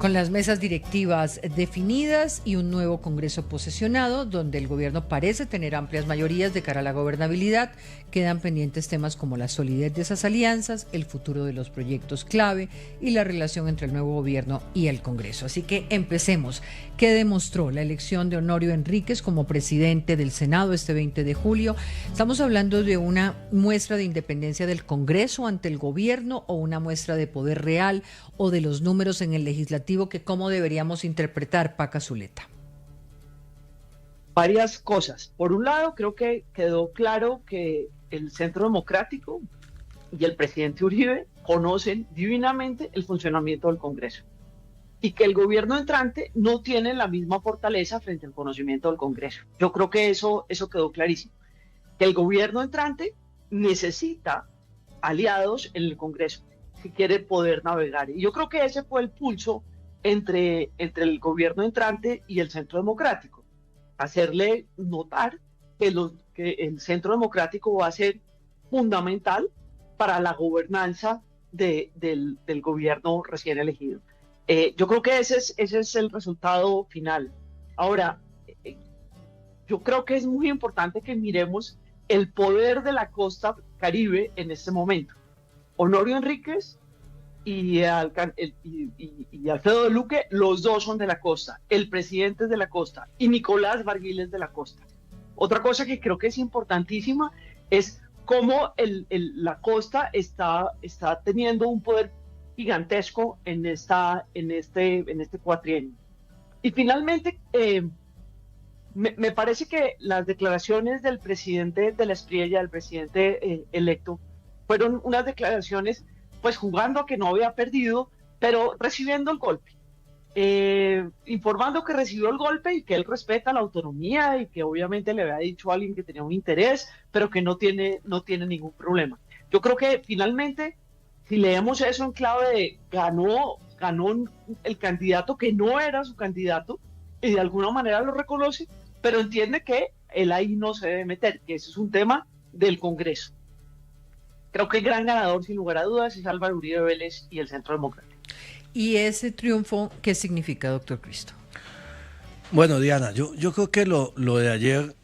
Con las mesas directivas definidas y un nuevo Congreso posesionado, donde el gobierno parece tener amplias mayorías de cara a la gobernabilidad, quedan pendientes temas como la solidez de esas alianzas, el futuro de los proyectos clave y la relación entre el nuevo gobierno y el Congreso. Así que empecemos. ¿Qué demostró la elección de Honorio Enríquez como presidente del Senado este 20 de julio? ¿Estamos hablando de una muestra de independencia del Congreso ante el gobierno o una muestra de poder real o de los números en el legislativo? Que cómo deberíamos interpretar, Paca Zuleta. Varias cosas. Por un lado, creo que quedó claro que el Centro Democrático y el presidente Uribe conocen divinamente el funcionamiento del Congreso y que el gobierno entrante no tiene la misma fortaleza frente al conocimiento del Congreso. Yo creo que eso quedó clarísimo. Que el gobierno entrante necesita aliados en el Congreso si quiere poder navegar. Y yo creo que ese fue el pulso entre el gobierno entrante y el Centro Democrático. Hacerle notar que el Centro Democrático va a ser fundamental para la gobernanza del gobierno recién elegido. Yo creo que ese es el resultado final. Ahora, yo creo que es muy importante que miremos el poder de la costa Caribe en este momento. Honorio Enríquez y Alfredo de Luque, los dos son de la costa, el presidente es de la costa y Nicolás Barguil es de la costa. Otra cosa que creo que es importantísima es cómo la costa está teniendo un poder gigantesco en este cuatrienio. Y finalmente, me parece que las declaraciones del presidente de la Espriella, del presidente electo, fueron unas declaraciones pues jugando a que no había perdido, pero recibiendo el golpe, informando que recibió el golpe y que él respeta la autonomía y que obviamente le había dicho a alguien que tenía un interés, pero que no tiene ningún problema. Yo creo que finalmente, si leemos eso en clave de ganó el candidato que no era su candidato y de alguna manera lo reconoce, pero entiende que él ahí no se debe meter, que ese es un tema del Congreso. Creo que el gran ganador, sin lugar a dudas, es Álvaro Uribe Vélez y el Centro Democrático. ¿Y ese triunfo qué significa, doctor Cristo? Bueno, Diana, yo creo que lo de ayer,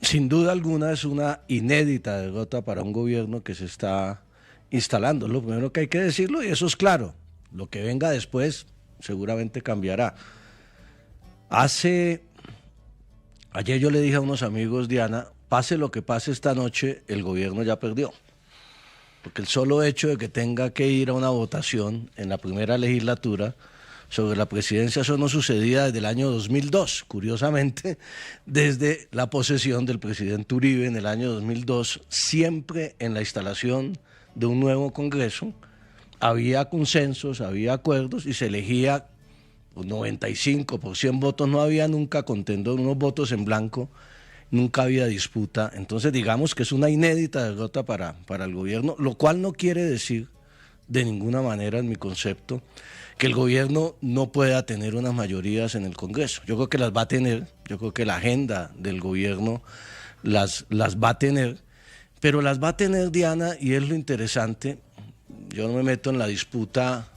sin duda alguna, es una inédita derrota para un gobierno que se está instalando. Lo primero que hay que decirlo, y eso es claro. Lo que venga después seguramente cambiará. Ayer yo le dije a unos amigos, Diana, pase lo que pase esta noche, el gobierno ya perdió. Porque el solo hecho de que tenga que ir a una votación en la primera legislatura sobre la presidencia, eso no sucedía desde el año 2002. Curiosamente, desde la posesión del presidente Uribe en el año 2002, siempre en la instalación de un nuevo Congreso, había consensos, había acuerdos y se elegía 95 por 100 votos, no había nunca contendor, unos votos en blanco. Nunca había disputa, entonces digamos que es una inédita derrota para el gobierno, lo cual no quiere decir de ninguna manera, en mi concepto, que el gobierno no pueda tener unas mayorías en el Congreso. Yo creo que las va a tener, yo creo que la agenda del gobierno las va a tener, pero las va a tener, Diana, y es lo interesante, yo no me meto en la disputa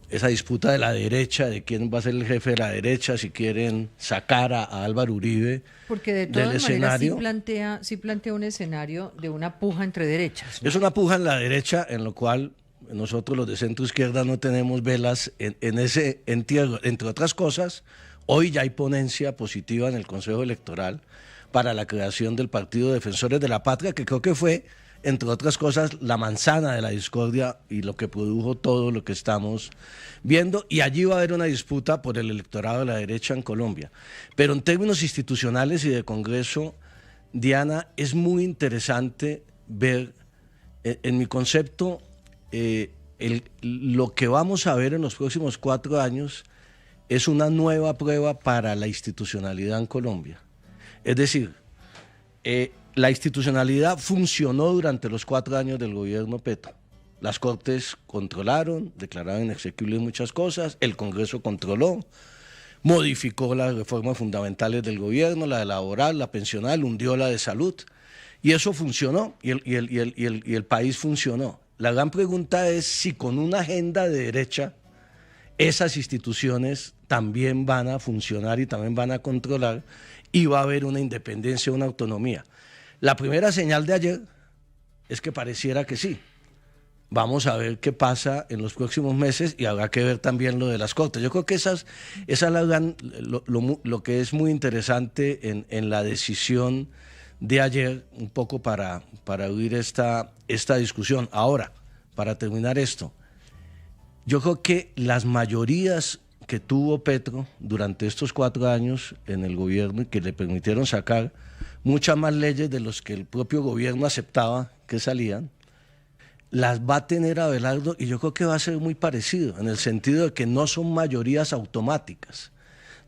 esa disputa de la derecha, de quién va a ser el jefe de la derecha, si quieren sacar a Álvaro Uribe. Porque de todas maneras sí plantea un escenario de una puja entre derechas, ¿no? Es una puja en la derecha, en lo cual nosotros los de centro izquierda no tenemos velas en ese entierro. Entre otras cosas, hoy ya hay ponencia positiva en el Consejo Electoral para la creación del Partido Defensores de la Patria, que creo que fue, entre otras cosas, la manzana de la discordia y lo que produjo todo lo que estamos viendo, y allí va a haber una disputa por el electorado de la derecha en Colombia. Pero en términos institucionales y de Congreso, Diana, es muy interesante ver, en mi concepto, lo que vamos a ver en los próximos 4 años es una nueva prueba para la institucionalidad en Colombia. Es decir, la institucionalidad funcionó durante los 4 años del gobierno Petro. Las Cortes controlaron, declararon inexequibles muchas cosas, el Congreso controló, modificó las reformas fundamentales del gobierno, la de laboral, la pensional, hundió la de salud, y eso funcionó, y el país funcionó. La gran pregunta es si con una agenda de derecha esas instituciones también van a funcionar y también van a controlar y va a haber una independencia, una autonomía. La primera señal de ayer es que pareciera que sí. Vamos a ver qué pasa en los próximos meses y habrá que ver también lo de las Cortes. Yo creo que esa es lo que es muy interesante en la decisión de ayer, un poco para oír esta discusión. Ahora, para terminar esto, yo creo que las mayorías que tuvo Petro durante estos 4 años en el gobierno y que le permitieron sacar muchas más leyes de los que el propio gobierno aceptaba que salían, las va a tener Abelardo, y yo creo que va a ser muy parecido, en el sentido de que no son mayorías automáticas,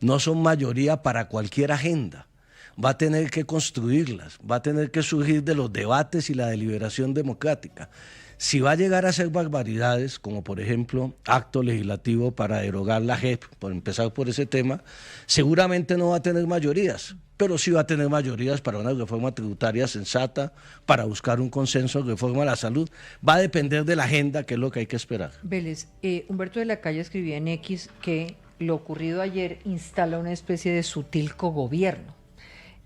no son mayoría para cualquier agenda. Va a tener que construirlas, va a tener que surgir de los debates y la deliberación democrática. Si va a llegar a hacer barbaridades, como por ejemplo acto legislativo para derogar la JEP, por empezar por ese tema, seguramente no va a tener mayorías, pero sí va a tener mayorías para una reforma tributaria sensata, para buscar un consenso de reforma a la salud. Va a depender de la agenda, que es lo que hay que esperar. Vélez, Humberto de la Calle escribía en X que lo ocurrido ayer instala una especie de sutil cogobierno.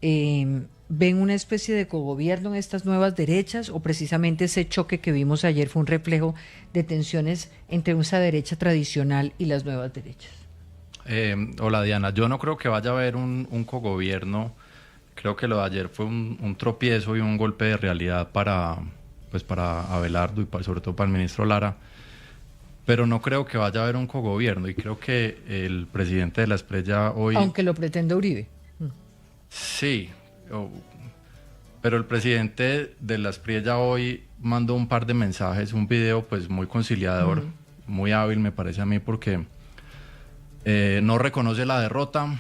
¿Ven una especie de cogobierno en estas nuevas derechas o precisamente ese choque que vimos ayer fue un reflejo de tensiones entre esa derecha tradicional y las nuevas derechas? Hola Diana, yo no creo que vaya a haber un cogobierno. Creo que lo de ayer fue un tropiezo y un golpe de realidad para Abelardo y sobre todo para el ministro Lara, pero no creo que vaya a haber un cogobierno, y creo que el presidente de la Espriella hoy... Aunque lo pretende Uribe. Sí, pero el presidente de la Espriella hoy mandó un par de mensajes, un video pues muy conciliador, muy hábil me parece a mí, porque no reconoce la derrota,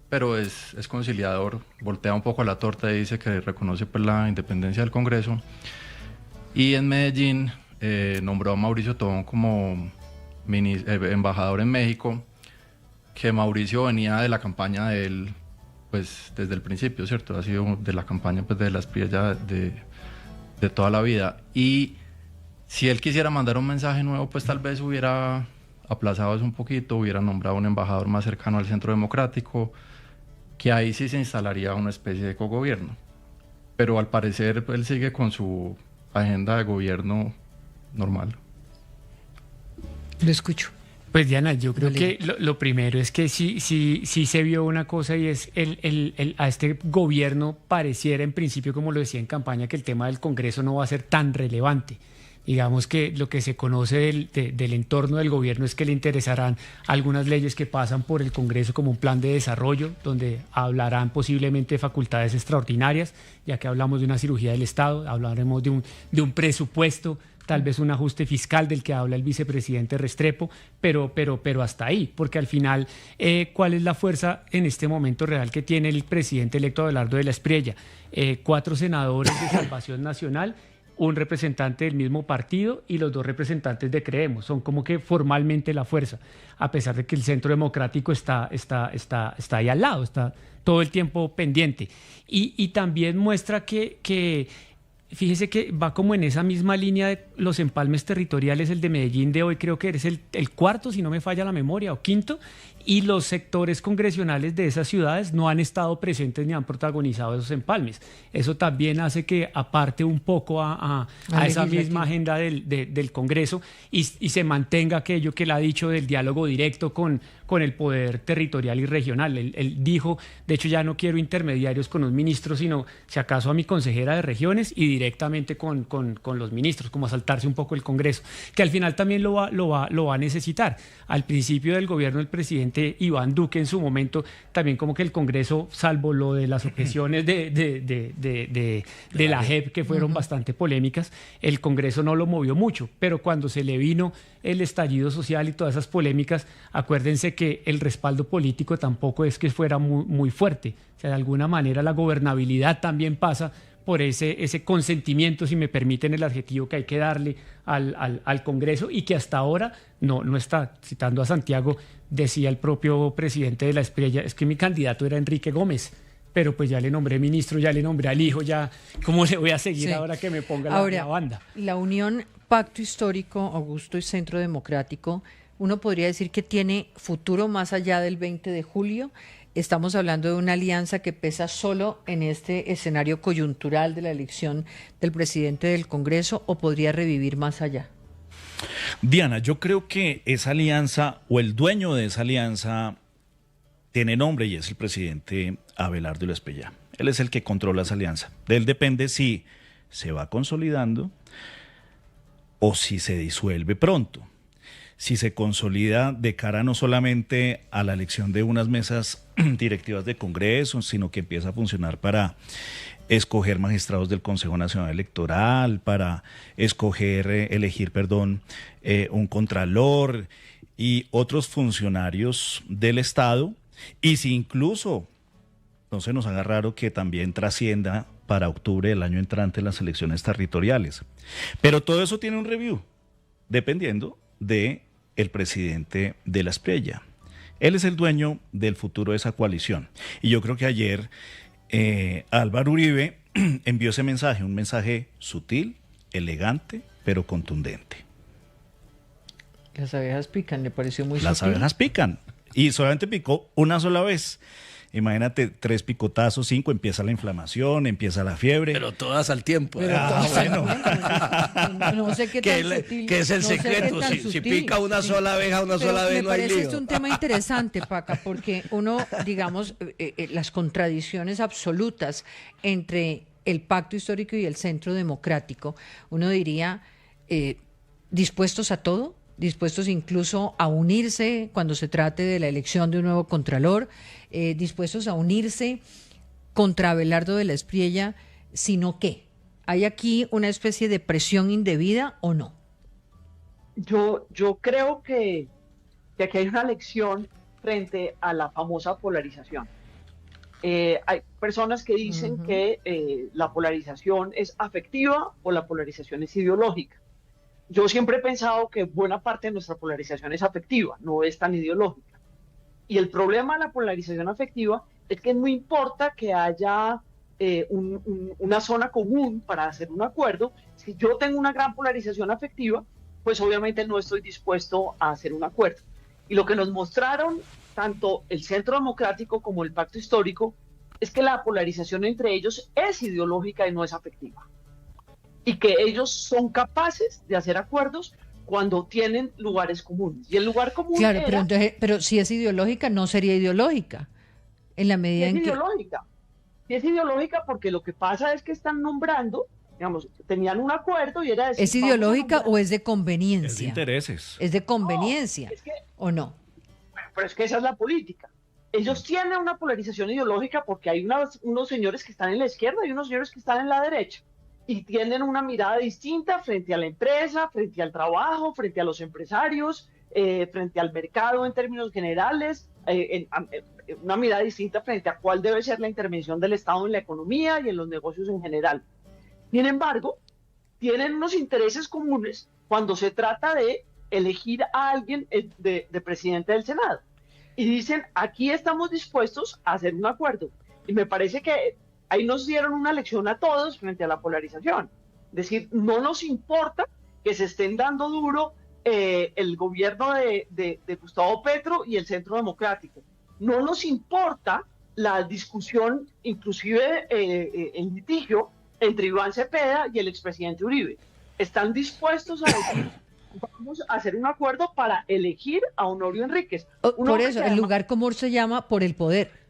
pero es conciliador, voltea un poco la torta y dice que reconoce pues la independencia del Congreso. Y en Medellín nombró a Mauricio Tobón como embajador en México, que Mauricio venía de la campaña de él pues desde el principio, ¿cierto? Ha sido de la campaña pues de la Espriella de toda la vida. Y si él quisiera mandar un mensaje nuevo, pues tal vez hubiera aplazado eso un poquito, hubiera nombrado un embajador más cercano al Centro Democrático, que ahí sí se instalaría una especie de cogobierno. Pero al parecer él sigue con su agenda de gobierno normal. Lo escucho. Pues Diana, yo creo que lo primero es que sí se vio una cosa, y es a este gobierno pareciera en principio, como lo decía en campaña, que el tema del Congreso no va a ser tan relevante. Digamos que lo que se conoce del entorno del gobierno es que le interesarán algunas leyes que pasan por el Congreso como un plan de desarrollo, donde hablarán posiblemente de facultades extraordinarias, ya que hablamos de una cirugía del Estado, hablaremos de un presupuesto, tal vez un ajuste fiscal del que habla el vicepresidente Restrepo, pero hasta ahí, porque al final, ¿cuál es la fuerza en este momento real que tiene el presidente electo Abelardo de la Espriella? 4 senadores de Salvación Nacional, un representante del mismo partido y los 2 representantes de Creemos. Son como que formalmente la fuerza, a pesar de que el Centro Democrático está ahí al lado, está todo el tiempo pendiente. Y también muestra que fíjese que va como en esa misma línea de los empalmes territoriales. El de Medellín de hoy creo que es el 4, si no me falla la memoria, o 5, y los sectores congresionales de esas ciudades no han estado presentes ni han protagonizado esos empalmes. Eso también hace que aparte un poco a esa misma agenda del Congreso y se mantenga aquello que él ha dicho del diálogo directo con el poder territorial y regional. Él dijo, de hecho, ya no quiero intermediarios con los ministros, sino si acaso a mi consejera de regiones y directamente con los ministros, como a saltarse un poco el Congreso, que al final también lo va a necesitar. Al principio del gobierno del presidente Iván Duque, en su momento, también como que el Congreso, salvo lo de las objeciones de la JEP, que fueron bastante polémicas, el Congreso no lo movió mucho, pero cuando se le vino el estallido social y todas esas polémicas, acuérdense que el respaldo político tampoco es que fuera muy fuerte. O sea, de alguna manera la gobernabilidad también pasa por ese consentimiento, si me permiten el adjetivo, que hay que darle al Congreso, y que hasta ahora no está. Citando a Santiago, decía el propio presidente de la Espriella, es que mi candidato era Enrique Gómez, pero pues ya le nombré ministro, ya le nombré al hijo, ya ¿cómo le voy a seguir ahora que me ponga la banda? La unión pacto histórico, Augusto y Centro Democrático, uno podría decir que tiene futuro más allá del 20 de julio. Estamos hablando de una alianza que pesa solo en este escenario coyuntural de la elección del presidente del Congreso, o podría revivir más allá. Diana, yo creo que esa alianza o el dueño de esa alianza tiene nombre y es el presidente Abelardo Lespella. Él es el que controla esa alianza. De él depende si se va consolidando o si se disuelve pronto. Si se consolida de cara no solamente a la elección de unas mesas directivas de Congreso, sino que empieza a funcionar para escoger magistrados del Consejo Nacional Electoral, para elegir un contralor y otros funcionarios del Estado, y si incluso no se nos haga raro que también trascienda para octubre del año entrante las elecciones territoriales. Pero todo eso tiene un review, dependiendo de el presidente de la Espriella. Él es el dueño del futuro de esa coalición. Y yo creo que ayer Álvaro Uribe envió ese mensaje, un mensaje sutil, elegante, pero contundente. Las abejas pican, ¿le pareció muy sutil? Las abejas pican. Y solamente picó una sola vez. Imagínate, 3 picotazos, 5, empieza la inflamación, empieza la fiebre. Pero todas al tiempo. Bueno. No sé qué tan sutil. ¿Qué es el secreto? No sé Si pica una sola abeja, una sola vez, no hay lío. Me parece un tema interesante, Paca, porque uno, digamos, las contradicciones absolutas entre el pacto histórico y el Centro Democrático, uno diría, dispuestos a todo, dispuestos incluso a unirse cuando se trate de la elección de un nuevo contralor, dispuestos a unirse contra Abelardo de la Espriella, sino que ¿hay aquí una especie de presión indebida o no? Yo creo que aquí hay una lección frente a la famosa polarización. Hay personas que dicen que la polarización es afectiva o la polarización es ideológica. Yo siempre he pensado que buena parte de nuestra polarización es afectiva, no es tan ideológica. Y el problema de la polarización afectiva es que no importa que haya una zona común para hacer un acuerdo. Si yo tengo una gran polarización afectiva, pues obviamente no estoy dispuesto a hacer un acuerdo. Y lo que nos mostraron tanto el Centro Democrático como el Pacto Histórico es que la polarización entre ellos es ideológica y no es afectiva. Y que ellos son capaces de hacer acuerdos cuando tienen lugares comunes. Y el lugar común claro, pero si es ideológica, no sería ideológica. En la medida en que... ideológica. Sí es ideológica porque lo que pasa es que están nombrando, digamos, tenían un acuerdo y era decir... ¿Es ideológica o es de conveniencia? Es de intereses. ¿Es de conveniencia o no? Bueno, pero es que esa es la política. Ellos tienen una polarización ideológica porque hay unos señores que están en la izquierda y unos señores que están en la derecha. Y tienen una mirada distinta frente a la empresa, frente al trabajo, frente a los empresarios, frente al mercado en términos generales, una mirada distinta frente a cuál debe ser la intervención del Estado en la economía y en los negocios en general. Sin embargo, tienen unos intereses comunes cuando se trata de elegir a alguien de presidente del Senado. Y dicen, aquí estamos dispuestos a hacer un acuerdo. Y me parece que ahí nos dieron una lección a todos frente a la polarización. Es decir, no nos importa que se estén dando duro el gobierno de Gustavo Petro y el Centro Democrático. No nos importa la discusión, inclusive el litigio entre Iván Cepeda y el expresidente Uribe. Están dispuestos a decir, vamos a hacer un acuerdo para elegir a Honorio Enríquez. Por eso, el lugar común se llama por el poder.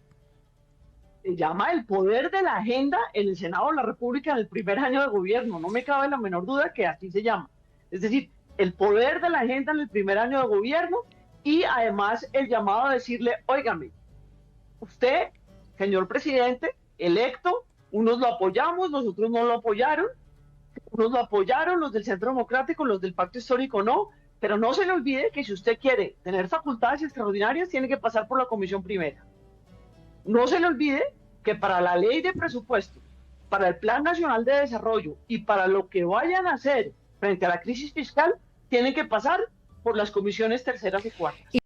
Se llama el poder de la agenda en el Senado de la República en el primer año de gobierno. No me cabe la menor duda que así se llama. Es decir, el poder de la agenda en el primer año de gobierno y además el llamado a decirle, óigame, usted, señor presidente, electo, unos lo apoyamos, nosotros no lo apoyaron, unos lo apoyaron, los del Centro Democrático, los del Pacto Histórico no, pero no se le olvide que si usted quiere tener facultades extraordinarias, tiene que pasar por la Comisión Primera. No se le olvide que para la ley de presupuesto, para el Plan Nacional de Desarrollo y para lo que vayan a hacer frente a la crisis fiscal, tienen que pasar por las comisiones terceras y cuartas.